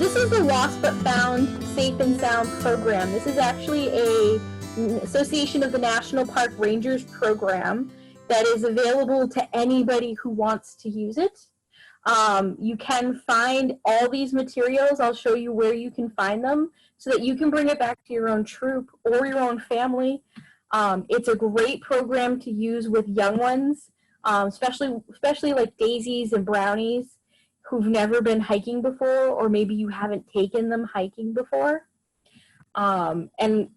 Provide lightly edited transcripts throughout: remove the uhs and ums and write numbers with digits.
this is the Lost But Found Safe and Sound program. This is actually an association of the National Park Rangers program that is available to anybody who wants to use it. You can find all these materials. I'll show you where you can find them so that you can bring it back to your own troop or your own family. It's a great program to use with young ones, especially like daisies and brownies who've never been hiking before, or maybe you haven't taken them hiking before. And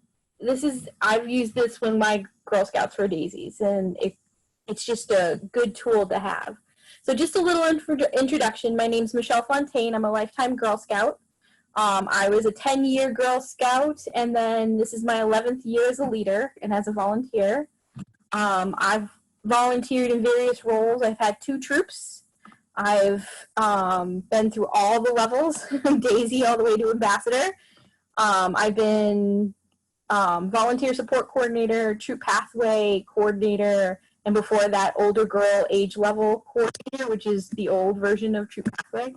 I've used this when my Girl Scouts were daisies, and it's just a good tool to have. So just a little introduction. My name's Michelle Fontaine. I'm a lifetime Girl Scout. I was a 10-year Girl Scout, and then this is my 11th year as a leader and as a volunteer. I've volunteered in various roles. I've had 2 troops. I've been through all the levels, from Daisy all the way to Ambassador. I've been volunteer support coordinator, troop pathway coordinator, and before that, older girl age level coordinator, which is the old version of troop pathway.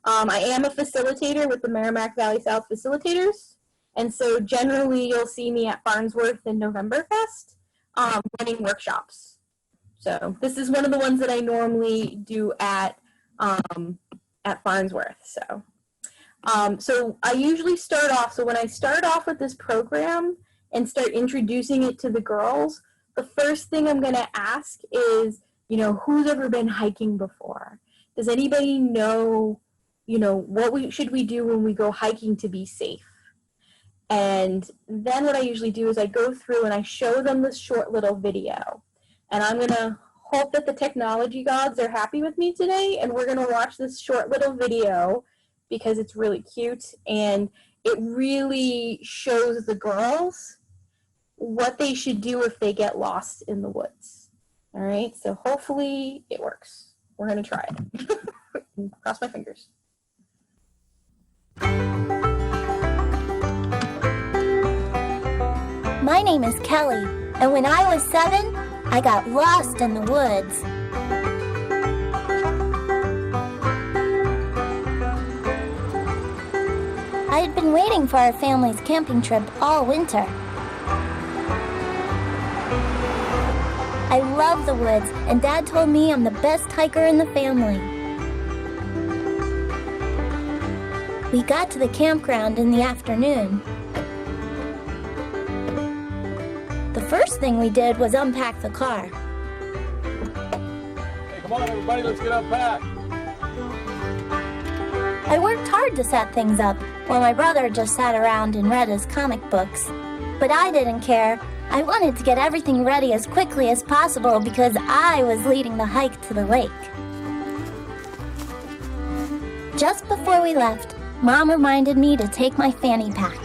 I am a facilitator with the Merrimack Valley South Facilitators, and so generally you'll see me at Farnsworth and Novemberfest running workshops. So this is one of the ones that I normally do at Farnsworth. So I usually start off, so when I start off with this program and start introducing it to the girls, the first thing I'm going to ask is, who's ever been hiking before? Does anybody know, what should we do when we go hiking to be safe? And then what I usually do is I go through and I show them this short little video. And I'm going to hope that the technology gods are happy with me today, and we're going to watch this short little video because it's really cute, and it really shows the girls what they should do if they get lost in the woods. All right, so hopefully it works. We're going to try it. Cross my fingers. My name is Kelly, and when I was 7, I got lost in the woods. I had been waiting for our family's camping trip all winter. I love the woods, and Dad told me I'm the best hiker in the family. We got to the campground in the afternoon. The first thing we did was unpack the car. Hey, come on everybody, let's get unpacked. I worked hard to set things up, while my brother just sat around and read his comic books. But I didn't care. I wanted to get everything ready as quickly as possible because I was leading the hike to the lake. Just before we left, Mom reminded me to take my fanny pack.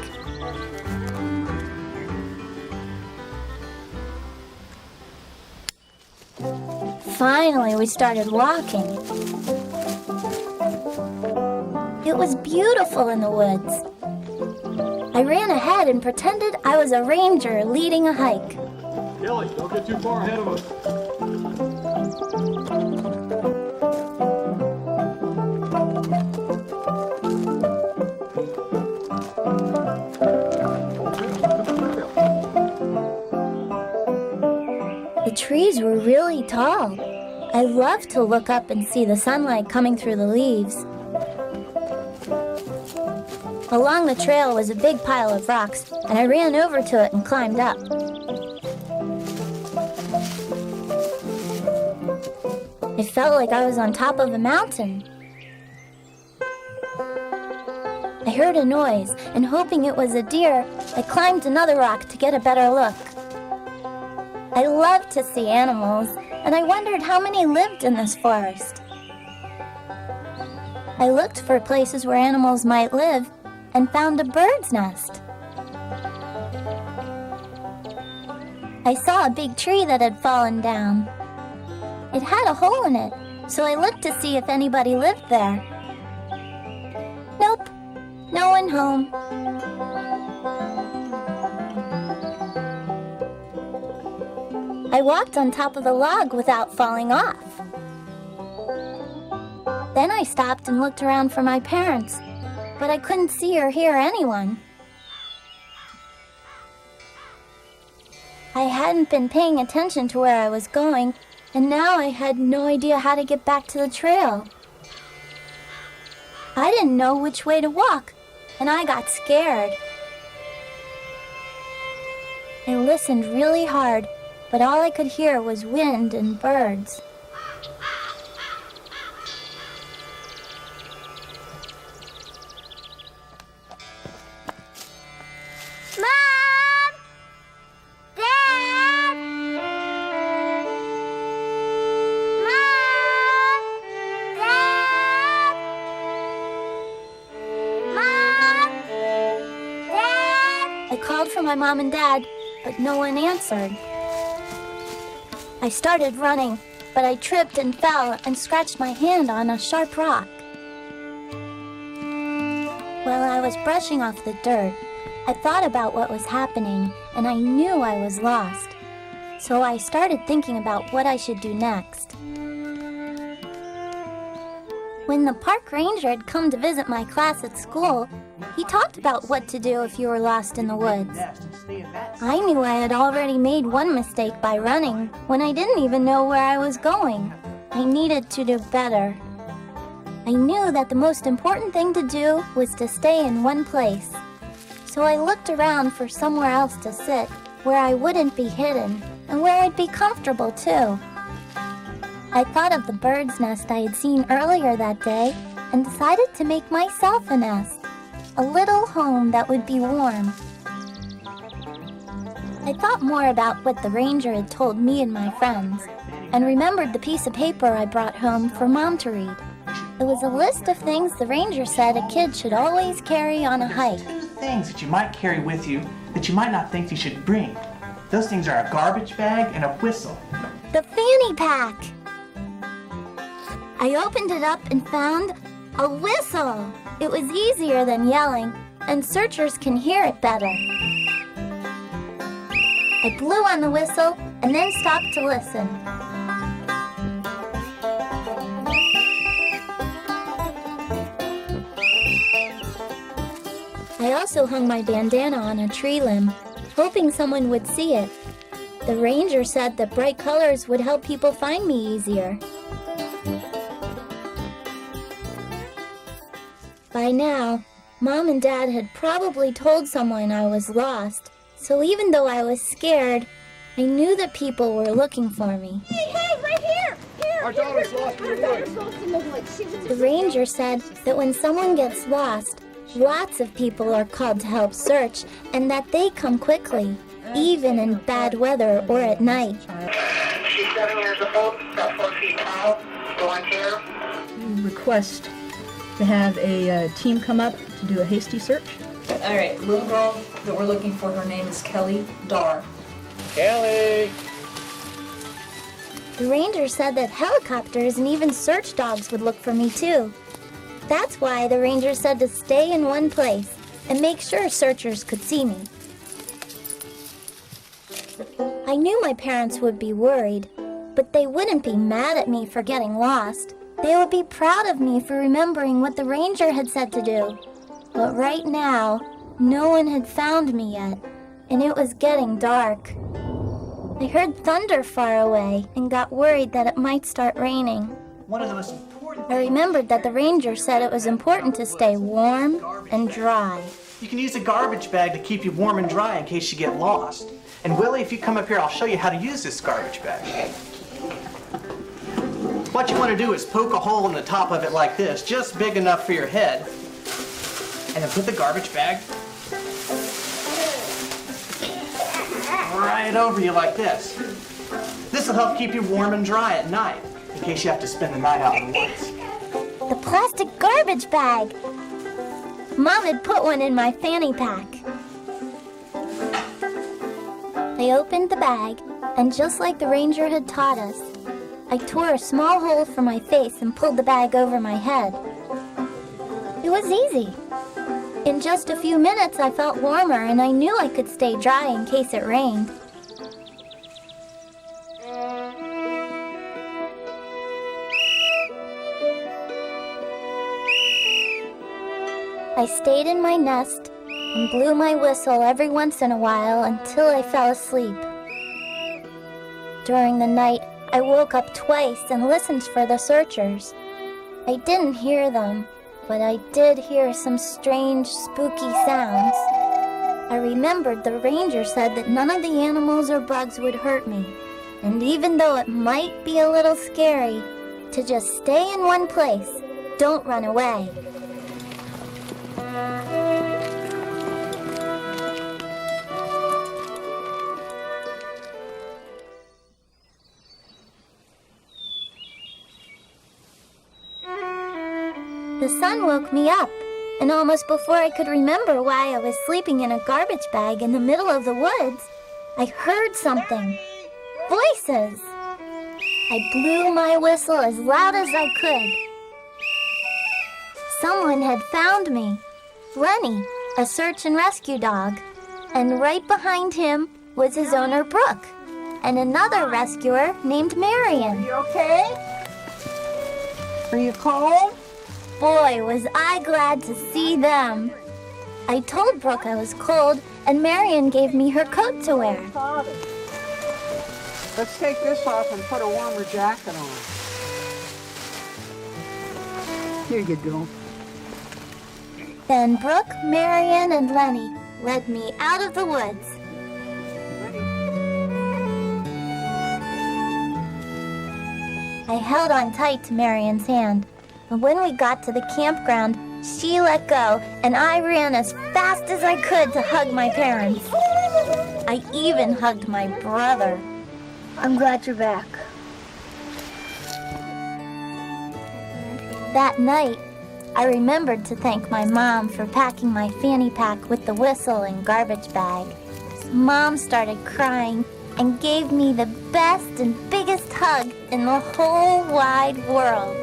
Finally, we started walking. It was beautiful in the woods. I ran ahead and pretended I was a ranger leading a hike. Kelly, don't get too far ahead of us. The trees were really tall. I loved to look up and see the sunlight coming through the leaves. Along the trail was a big pile of rocks, and I ran over to it and climbed up. It felt like I was on top of a mountain. I heard a noise, and hoping it was a deer, I climbed another rock to get a better look. I loved to see animals, and I wondered how many lived in this forest. I looked for places where animals might live, and found a bird's nest. I saw a big tree that had fallen down. It had a hole in it, so I looked to see if anybody lived there. Nope, no one home. I walked on top of the log without falling off. Then I stopped and looked around for my parents, but I couldn't see or hear anyone. I hadn't been paying attention to where I was going, and now I had no idea how to get back to the trail. I didn't know which way to walk, and I got scared. I listened really hard, but all I could hear was wind and birds. Mom! Dad! Mom! Dad! Mom! Dad! I called for my mom and dad, but no one answered. I started running, but I tripped and fell and scratched my hand on a sharp rock. While I was brushing off the dirt, I thought about what was happening, and I knew I was lost. So I started thinking about what I should do next. When the park ranger had come to visit my class at school, he talked about what to do if you were lost in the woods. I knew I had already made one mistake by running when I didn't even know where I was going. I needed to do better. I knew that the most important thing to do was to stay in one place. So I looked around for somewhere else to sit, where I wouldn't be hidden, and where I'd be comfortable too. I thought of the bird's nest I had seen earlier that day and decided to make myself a nest, a little home that would be warm. I thought more about what the ranger had told me and my friends, and remembered the piece of paper I brought home for Mom to read. It was a list of things the ranger said a kid should always carry on a hike. Things that you might carry with you that you might not think you should bring. Those things are a garbage bag and a whistle. The fanny pack! I opened it up and found a whistle. It was easier than yelling, and searchers can hear it better. I blew on the whistle and then stopped to listen. I also hung my bandana on a tree limb, hoping someone would see it. The ranger said that bright colors would help people find me easier. By now, Mom and Dad had probably told someone I was lost, so even though I was scared, I knew that people were looking for me. Hey, right here! Our daughter's lost in the woods. The ranger said that when someone gets lost, lots of people are called to help search, and that they come quickly, even in bad weather or at night. She's 7 years old, about 4 feet tall, blonde hair. Request to have a team come up to do a hasty search. All right, little girl that we're looking for, her name is Kelly Dar. Kelly! The ranger said that helicopters and even search dogs would look for me too. That's why the ranger said to stay in one place and make sure searchers could see me. I knew my parents would be worried, but they wouldn't be mad at me for getting lost. They would be proud of me for remembering what the ranger had said to do. But right now, no one had found me yet, and it was getting dark. I heard thunder far away and got worried that it might start raining. One of the most important I remembered that the ranger said it was important to stay warm and dry. You can use a garbage bag to keep you warm and dry in case you get lost. And Willie, if you come up here, I'll show you how to use this garbage bag. What you want to do is poke a hole in the top of it like this, just big enough for your head. And then put the garbage bag right over you like this. This will help keep you warm and dry at night, in case you have to spend the night out in the woods. The plastic garbage bag! Mom had put one in my fanny pack. I opened the bag, and just like the ranger had taught us, I tore a small hole for my face and pulled the bag over my head. It was easy. In just a few minutes, I felt warmer, and I knew I could stay dry in case it rained. I stayed in my nest and blew my whistle every once in a while until I fell asleep. During the night, I woke up twice and listened for the searchers. I didn't hear them, but I did hear some strange, spooky sounds. I remembered the ranger said that none of the animals or bugs would hurt me, and even though it might be a little scary, to just stay in one place, don't run away. The sun woke me up, and almost before I could remember why I was sleeping in a garbage bag in the middle of the woods, I heard something. Voices! I blew my whistle as loud as I could. Someone had found me. Lenny, a search and rescue dog. And right behind him was his owner, Brooke, and another rescuer named Marion. You okay? Are you cold? Boy, was I glad to see them. I told Brooke I was cold, and Marion gave me her coat to wear. Father. Let's take this off and put a warmer jacket on. Here you go. Then Brooke, Marion, and Lenny led me out of the woods. I held on tight to Marion's hand, but when we got to the campground, she let go, and I ran as fast as I could to hug my parents. I even hugged my brother. I'm glad you're back. That night, I remembered to thank my mom for packing my fanny pack with the whistle and garbage bag. Mom started crying and gave me the best and biggest hug in the whole wide world.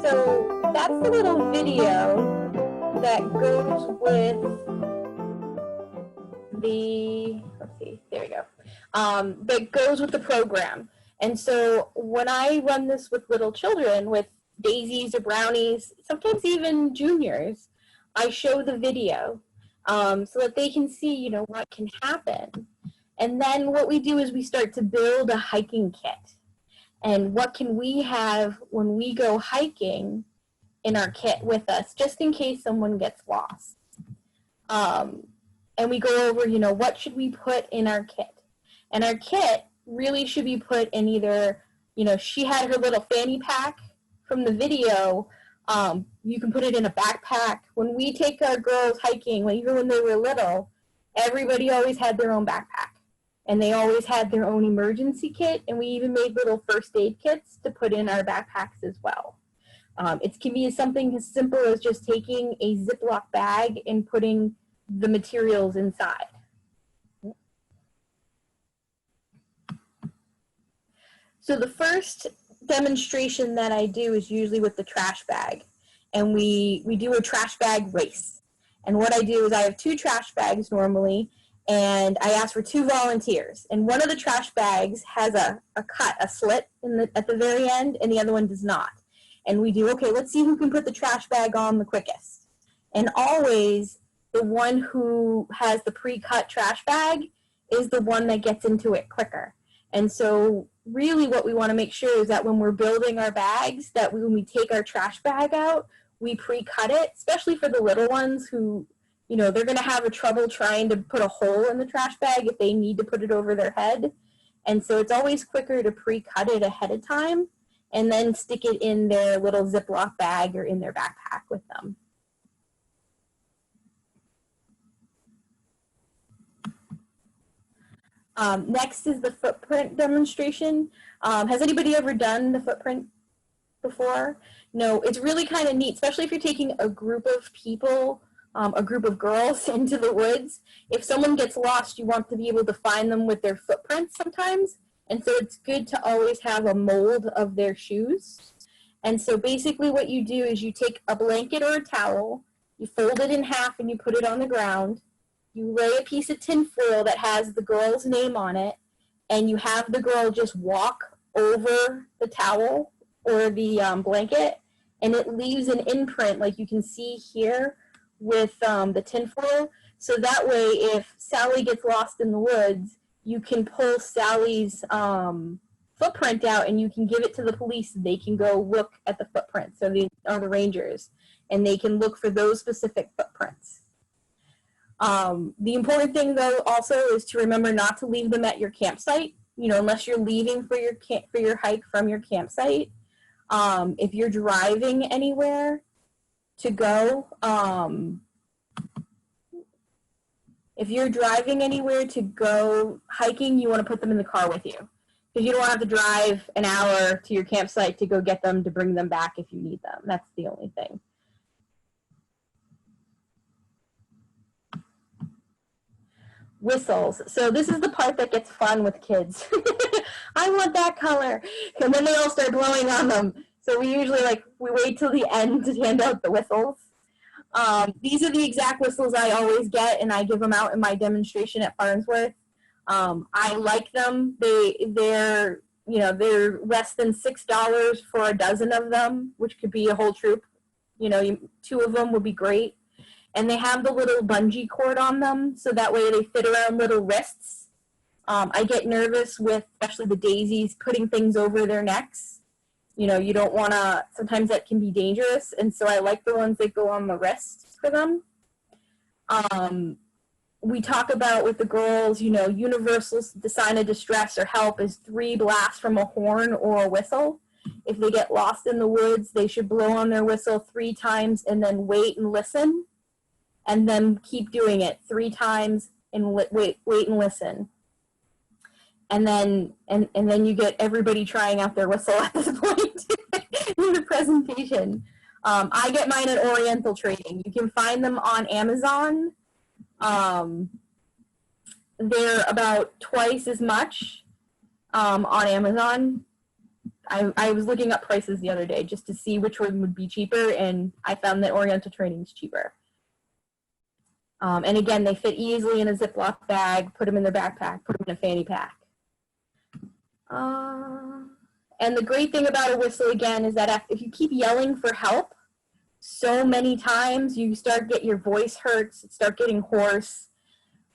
So that's the little video that goes with the, let's see, there we go, that goes with the program. And so when I run this with little children, with daisies or brownies, sometimes even juniors, I show the video so that they can see, you know, what can happen. And then what we do is we start to build a hiking kit. And what can we have when we go hiking in our kit with us, just in case someone gets lost. And we go over, you know, what should we put in our kit? And our kit really should be put in either, you know, she had her little fanny pack from the video. You can put it in a backpack. When we take our girls hiking, even when they were little, everybody always had their own backpack. And they always had their own emergency kit, and we even made little first aid kits to put in our backpacks as well. It can be something as simple as just taking a Ziploc bag and putting the materials inside. So the first demonstration that I do is usually with the trash bag. And we do a trash bag race. And what I do is I have 2 trash bags normally, and I ask for 2 volunteers. And one of the trash bags has a cut, a slit at the very end, and the other one does not. And we do, okay, let's see who can put the trash bag on the quickest. And always the one who has the pre-cut trash bag is the one that gets into it quicker. And so really what we want to make sure is that when we're building our bags, that when we take our trash bag out, we pre-cut it, especially for the little ones who, you know, they're going to have a trouble trying to put a hole in the trash bag if they need to put it over their head. And so it's always quicker to pre-cut it ahead of time and then stick it in their little Ziploc bag or in their backpack with them. Next is the footprint demonstration. Has anybody ever done the footprint before? No, it's really kind of neat, especially if you're taking a group of people, a group of girls into the woods. If someone gets lost, you want to be able to find them with their footprints sometimes. And so it's good to always have a mold of their shoes. And so basically what you do is you take a blanket or a towel, you fold it in half and you put it on the ground. you lay a piece of tinfoil that has the girl's name on it, and you have the girl just walk over the towel or the blanket, and it leaves an imprint like you can see here with the tinfoil. So that way, if Sally gets lost in the woods, you can pull Sally's footprint out and you can give it to the police. They can go look at the footprints, or the rangers, and they can look for those specific footprints. The important thing, though, also is to remember not to leave them at your campsite. You know, unless you're leaving for your hike from your campsite. If you're driving anywhere to go, hiking, you want to put them in the car with you, because you don't have to drive an hour to your campsite to go get them to bring them back if you need them. That's the only thing. Whistles. So this is the part that gets fun with kids. I want that color. And then they all start blowing on them. So we usually we wait till the end to hand out the whistles. These are the exact whistles I always get, and I give them out in my demonstration at Farnsworth. I like them. They're less than $6 for a dozen of them, which could be a whole troop. You know, 2 of them would be great. And they have the little bungee cord on them, so that way they fit around little wrists. I get nervous with, especially the daisies, putting things over their necks. You know, you don't want to, sometimes that can be dangerous, and so I like the ones that go on the wrists for them. We talk about with the girls, you know, universal sign of distress or help is 3 blasts from a horn or a whistle. If they get lost in the woods, they should blow on their whistle 3 times and then wait and listen. And then keep doing it 3 times and wait and listen. And then you get everybody trying out their whistle at this point in the presentation. I get mine at Oriental Trading. You can find them on Amazon. They're about twice as much on Amazon. I was looking up prices the other day just to see which one would be cheaper, and I found that Oriental Trading is cheaper. And again, they fit easily in a Ziploc bag, put them in their backpack, put them in a fanny pack. And the great thing about a whistle, again, is that if you keep yelling for help so many times, you your voice hurts, start getting hoarse.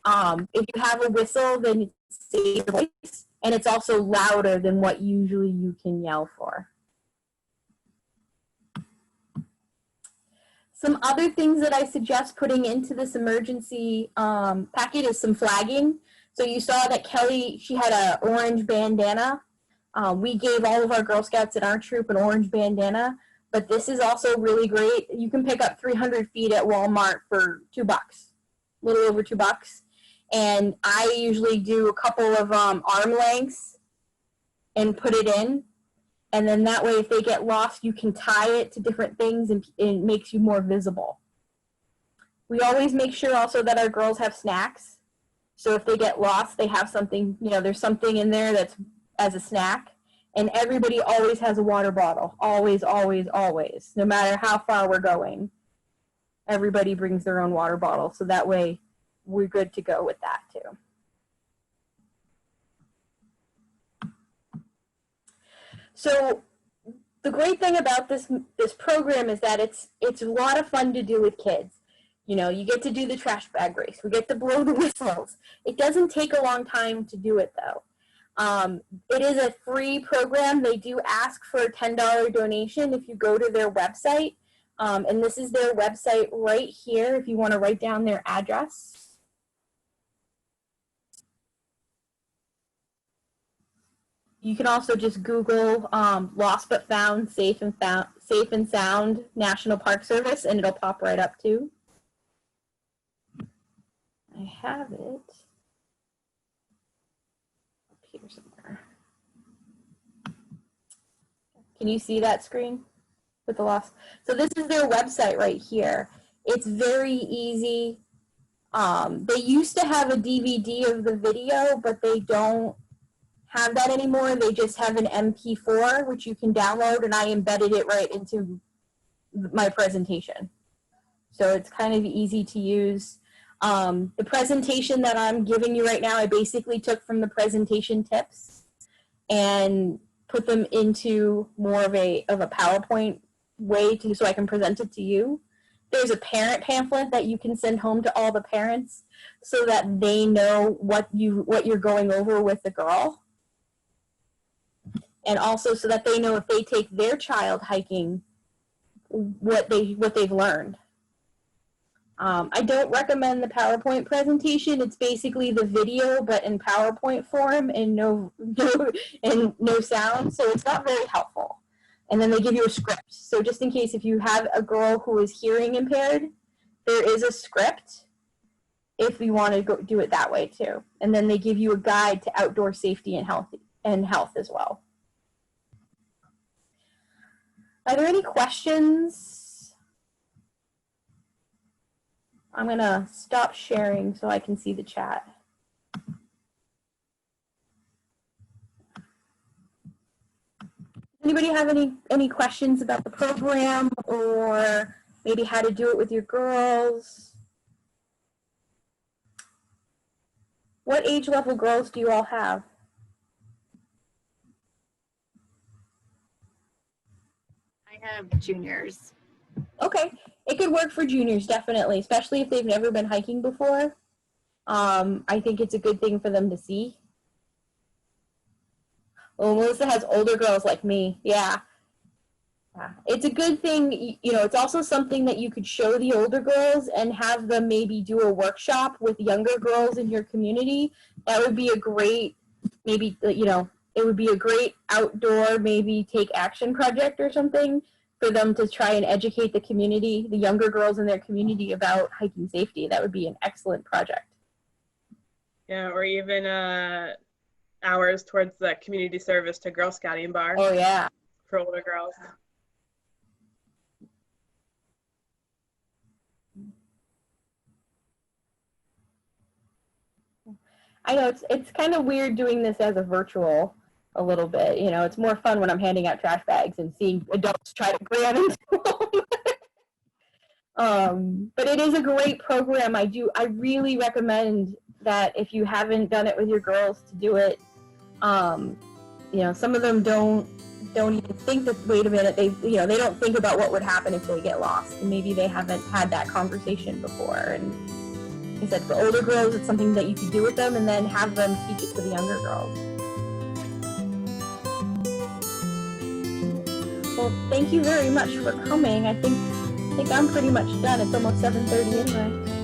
If you have a whistle, then it saves your voice, and it's also louder than what usually you can yell for. Some other things that I suggest putting into this emergency packet is some flagging. So you saw that Kelly, she had an orange bandana. We gave all of our Girl Scouts in our troop an orange bandana, but this is also really great. You can pick up 300 feet at Walmart for $2, a little over $2. And I usually do a couple of arm lengths and put it in. And then that way, if they get lost, you can tie it to different things and it makes you more visible. We always make sure also that our girls have snacks. So if they get lost, they have something, you know, there's something in there that's as a snack. And everybody always has a water bottle. Always, always, always. No matter how far we're going. Everybody brings their own water bottle. So that way, we're good to go with that too. So the great thing about this program is that it's a lot of fun to do with kids. You know, you get to do the trash bag race. We get to blow the whistles. It doesn't take a long time to do it, though. It is a free program. They do ask for a $10 donation if you go to their website. And this is their website right here if you want to write down their address. You can also just Google Lost But Found, Safe and Sound National Park Service, and it'll pop right up too. I have it up here somewhere. Can you see that screen with the Lost? So this is their website right here. It's very easy. They used to have a DVD of the video, but they don't have that anymore. They just have an MP4, which you can download, and I embedded it right into my presentation. So it's kind of easy to use. The presentation that I'm giving you right now, I basically took from the presentation tips and put them into more of a PowerPoint way so I can present it to you. There's a parent pamphlet that you can send home to all the parents so that they know what you're going over with the girl. And also so that they know if they take their child hiking, what they've learned. I don't recommend the PowerPoint presentation. It's basically the video, but in PowerPoint form and no sound, so it's not very helpful. And then they give you a script. So just in case if you have a girl who is hearing impaired, there is a script if you want to go do it that way too. And then they give you a guide to outdoor safety and health as well. Are there any questions? I'm gonna stop sharing so I can see the chat. Anybody have any questions about the program or maybe how to do it with your girls? What age level girls do you all have? I have juniors. Okay, it could work for juniors, definitely, especially if they've never been hiking before. I think it's a good thing for them to see. Well, Melissa has older girls like me. Yeah. It's a good thing. You know, it's also something that you could show the older girls and have them maybe do a workshop with younger girls in your community. That would be a great, maybe, you know, it would be a great outdoor, maybe take action project or something for them to try and educate the community, the younger girls in their community about hiking safety. That would be an excellent project. Yeah, or even hours towards the community service to Girl Scouting bar. Oh yeah. For older girls. I know it's kind of weird doing this as a virtual a little bit. You know, it's more fun when I'm handing out trash bags and seeing adults try to grab into them. But it is a great program. I really recommend that if you haven't done it with your girls to do it. You know, some of them don't even think that, wait a minute, they don't think about what would happen if they get lost, and maybe they haven't had that conversation before. And like I said, for older girls, it's something that you can do with them and then have them teach it to the younger girls. Well, thank you very much for coming. I think I'm pretty much done. It's almost 7:30 anyway.